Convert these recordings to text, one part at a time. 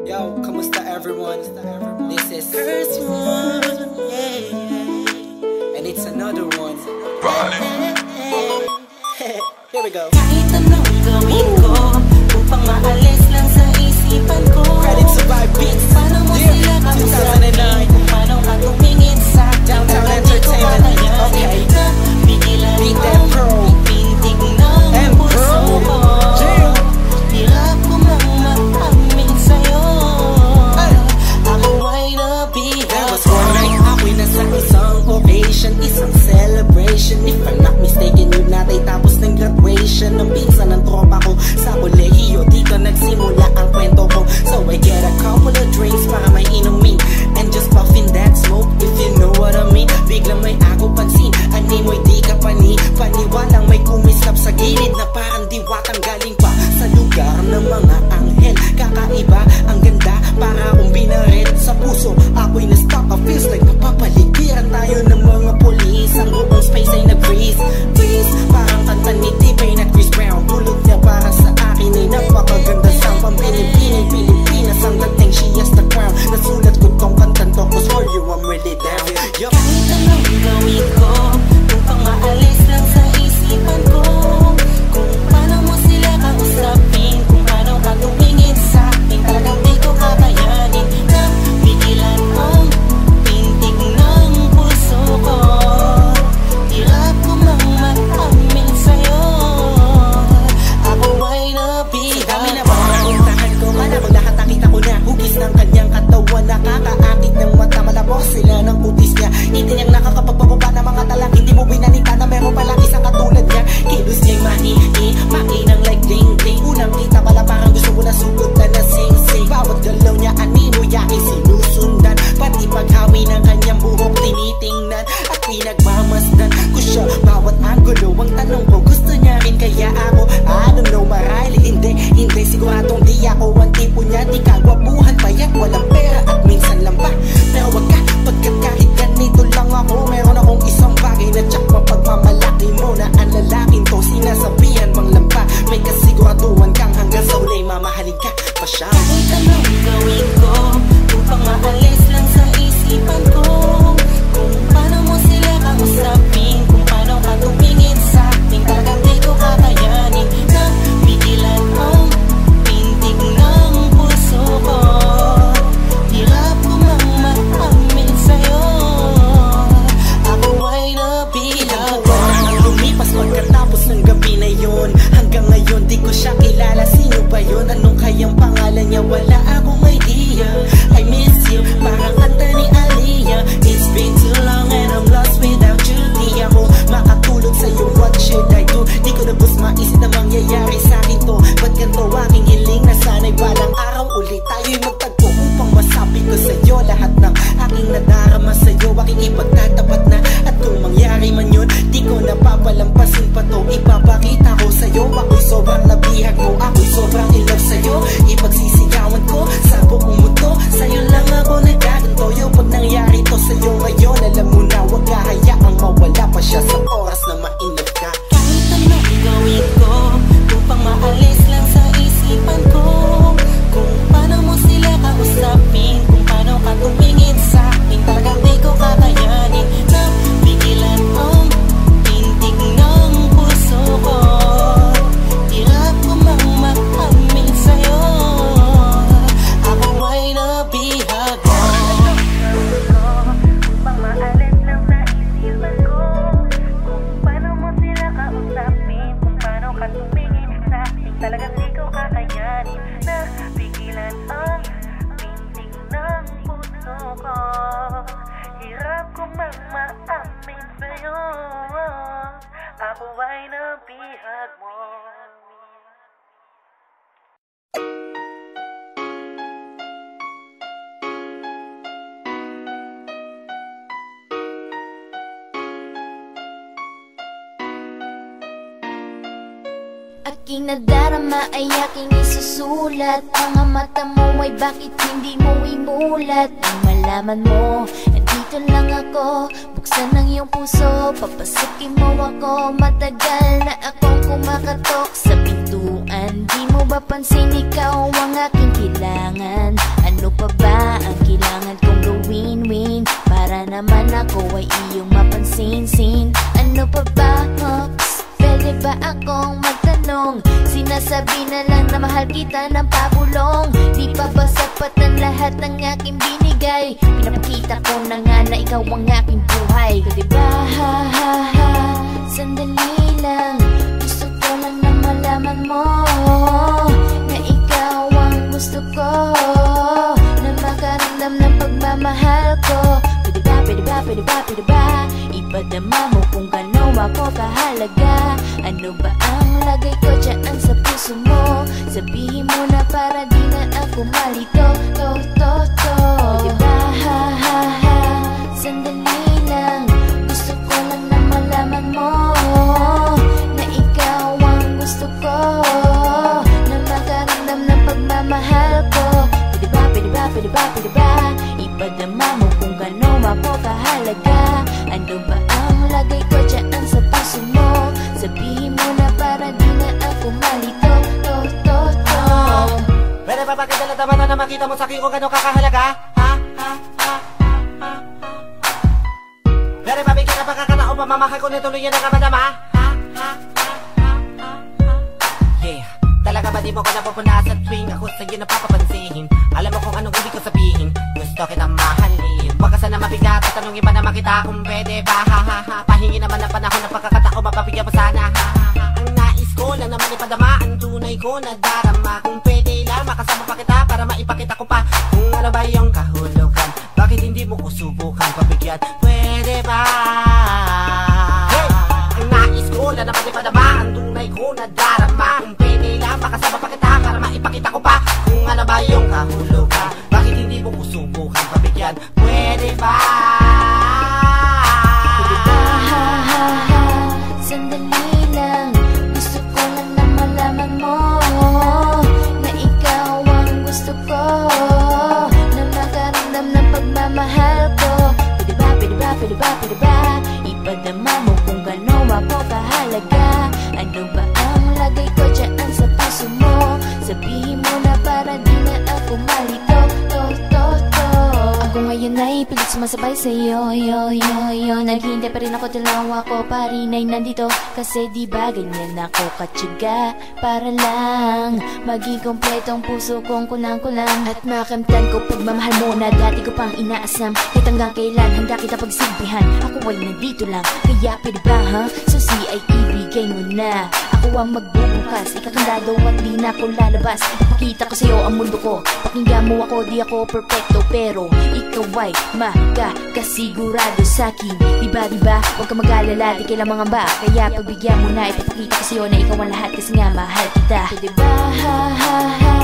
Yo, kamusta everyone? This is first one, and it's another one. Here we go. Kahit anong gawin ko upang maalis lang sa isipan ko. Credit to Vibe Beats. Paano mo sila kausapin? Kung paano ka tumingin sa Downtown Entertainment. Okay. Bigilan Beat mo them pro. pintig ng puso ko. Hirap ko mang maamin sa'yo. Ako ay nabihag. That was one night. Ako'y nasa isang occasion, isang celebration. If I'm not mistaken, yun natay tapos ng graduation ng pinsan ng tropa ko sa kolehiyo. Dito nagsimula ang kwento ko. So I get a couple of drinks para may inumin and just puffin that smoke, if you know what I mean. Biglang may ako pansin, animoy di ka paniwalang may kumislap sa gilid na parang diwatang galing pa sa lugar ng mga anghel. Kakaiba, ang ganda, para akong binaret sa puso. Ako'y na-stuck, feels like napapaligiran tayo ng mga polis. Ang buong space ay nag-freeze, parang kanta ni T-Pain at Chris Brown. Tulog niya para sa akin ay napakaganda. Sampang Pilipinas ang dating, she has the crown. Nasulat ko tong kantan to, cause for you I'm really down. Yup. Kahit anong gawin ko upang maalis lang sa isipan ko. Kung paano mo sila kausapin, kung paano ka tumingin sa akin, talagang di ko kakayanin na bigilan ang pintig ng puso ko. Hirap ko mang maamin sa'yo, ako ay nabihag. Dami na mga nakuntahan ko, mana ko lahat nakita ko na. Hugis ng kanyang katawan, nakakaakit ng mata. Malabok sila ng kutis niya, hindi niyang nakakapagpababa ng mga talang. Hindi mo binanita na meron palang isang katulad niya. Kilos niya'y mainang like ding-ding. Unang kita pala parang gusto mo na sugod na sing-sing. Bawat galaw niya animo yaking sinusundan, pati paghawi ng kanyang buhok tinitingnan at pinagmamasdan ko siya bawat angulo. Ang tanong ko, gusto niya rin kaya ako? I don't know, marahil hindi siguradong di ako ang tipo niya. Di kagwapuhan, payat, walang pera at minsan lang pa. Pero wag ka, pagkat kahit ganito lang ako, meron akong isang bagay na tsak mapagmamalaki mo na ang lalaking to sinasabihan mang lampa. May kasiguraduhan kang hanggang sa ulay mamahalin ka pa siya. Kahit anong gawin ko upang maalis lang sa isipan ko. Kung paano mo sila kausapin, kung paano ka tumingin sa akin, talagang di ko kakayanin na bigilan ang pintig ng puso ko. Hirap ko mang maamin sa'yo, ako ay nabihag. Ang lumipas pagkatapos ng gabi na yun, hanggang ngayon di ko siya kilala. Sino ba yun? Anong kayang pangalan niya? Wala akong idea. I miss you, parang kanta ni Aliyah. It's been too long and I'm lost without you. Di ako makatulog sa'yo, what should I do? Di ko na bus maisip na mangyayari sa'kin to. Ba't ganito aking hiling na sana'y balang araw ulit tayo'y magtagpo upang masabi ko sa'yo lahat ng aking nadarama sa'yo. Aking ipagtatapat na, at kung mangyari man yun, di ko napapalampasin pa to. Ipapakita ko sa'yo, ako'y sobrang nabihag mo, ako'y sobrang in love sa'yo. Ipagsisigawan ko sa buong mundo, sa'yo lang ako nagaganto. Yo, pag nangyari to sa'yo ngayon, alam mo na wag kahayaang mawala pa siya sa oras na ma-in-love ka. Kahit anong gawin ko upang maalis lang sa isipan ko. Kung paano mo sila kausapin, kung paano ka tumingin sa akin, talagang di ko kakayanin na bigilan ang pintig ng puso ko. Hirap ko mang maamin sa'yo, ako ay nabihag. Upang maalis lang sa isipan ko. Kung paano mo sila kausapin, kung paano ka tumingin sa akin, talagang di ko kakayanin na pigilan ang pintig ng puso ko. Hirap ko mang maamin sa'yo, ako ay nabihag mo. Aking nadarama ay aking isusulat. Mga mata mo ay bakit hindi mo imulat? Nang malaman mo, andito lang ako. Buksan ang iyong puso, papasukin mo ako. Matagal na akong kumakatok sa pintuan dumaan. Di mo ba pansin ikaw ang aking kailangan? Ano pa ba ang kailangan kong gawin para naman ako ay iyong mapansin-sin? Ano pa ba, pwede ba akong magtanong? Sinasabi na lang na mahal kita ng pabulong. Di pa ba sapat ang lahat ng aking binigay? Pinapakita ko na nga na ikaw ang aking buhay. Diba, ha ha ha, sandali lang. Gusto ko lang na malaman mo na ikaw ang gusto ko, na makaramdam ng pagmamahal ko. Pwede ba, pwede ba, pwede ba, pwede ba ipadama mo kung gano'n ako kahalaga? Ano ba ang lagay ko dyan sa puso mo? Sabihin mo na para di na ako malito. Pwede ba, ha ha ha, sandali lang. Gusto ko lang na malaman mo na ikaw ang gusto ko, na makaramdam ng pagmamahal ko. Pwede ba, pwede ba, pwede ba, pwede ba ipadama mo kung gano'n ako kahalaga? Ano ba ang lagay ko dyan sa puso mo? Sabihin mo na para di na ako malito. Pwede ba pagkadala na makita mo sa akin kung gano'n kakahalaga? Ha? Pwede ba bigyan na pagkakataon mamamahal ko na tuloy yan ang kamadama? Yeah, talaga ba di mo ko napupuna sa tuwing ako sa'yo napapapansin? Alam mo kung anong ibig ko sabihin, gusto kitang mahalin. Huwag ka sana mabigat at tanungin pa naman kita kung pwede ba, ha ha ha. Pahingi naman ang panahon ng pagkakataon, mapapigyan mo sana, ha ha ha. Ang nais ko lang naman ipadama ang tunay ko na darama. Kung pwede lang makasama pa kita para maipakita ko pa kung ano ba yung kahulugan. Bakit hindi mo ko subukan pabigyan? Pwede ba? Hey! Ang nais ko lang naman ipadama ang tunay ko na darama. Kung pwede lang makasama pa kita para maipakita ko pa kung ano ba yung kahulugan. Bakit hindi mo ko subukan pabigyan? Pwede ba? Pwede ba, ha ha ha, sandali lang. Gusto ko lang na malaman mo na ikaw ang gusto ko, na makaramdam ng pagmamahal ko. Pwede ba, pwede ba, pwede ba, pwede ba ipadama mo kung gano'n ako kahalaga? Ano ba ang lagay ko dyan sa puso mo? Sabihin mo na para di na ako malito. Ako ngayon ay pilit sumasabay sa'yo, yo. Naghihintay pa rin ako, dalawa ko pa rin ay nandito. Kasi di ba ganyan ako katyaga para lang maging kompletong puso kong kulang-kulang. At makamtan ko pagmamahal mo na dati ko pang inaasam. Kahit hanggang kailan handa kita pagsilbihan, ako ay nandito lang. Kaya pwede ba, ha? Susi ay ibigay mo na. Ako ang magbubukas, ikakandado at di na ako lalabas. Ipakita ko sa'yo ang mundo ko. Pakinggan mo ako, di ako perfecto, pero ikaw ay makakasigurado sa'kin. Diba, huwag ka mag-alala, di kailang mga ba. Kaya pagbigyan mo na, ipapakita ko sa'yo na ikaw ang lahat. Kasi nga mahal kita. Pwede ba, ha ha ha,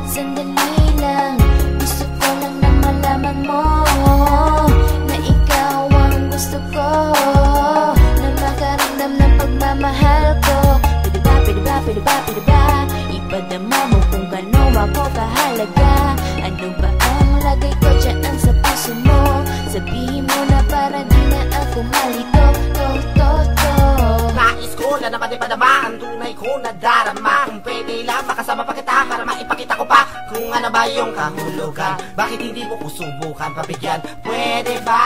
sandali lang. Gusto ko lang na malaman mo na ikaw ang gusto ko, na makaramdam ng pagmamahal ko. Pwede ba ipadama mo kung gano'n ako kahalaga? Ano ba ang lagay ko dyan sa puso mo? Sabihin mo na para di na ako malito. Nais ko lang naman ipadama ang tunay ko na darama. Kung pwede lang makasama pa kita para maipakita ko pa kung ano ba yung kahulugan. Bakit hindi mo ko subukan pabigyan? Pwede ba?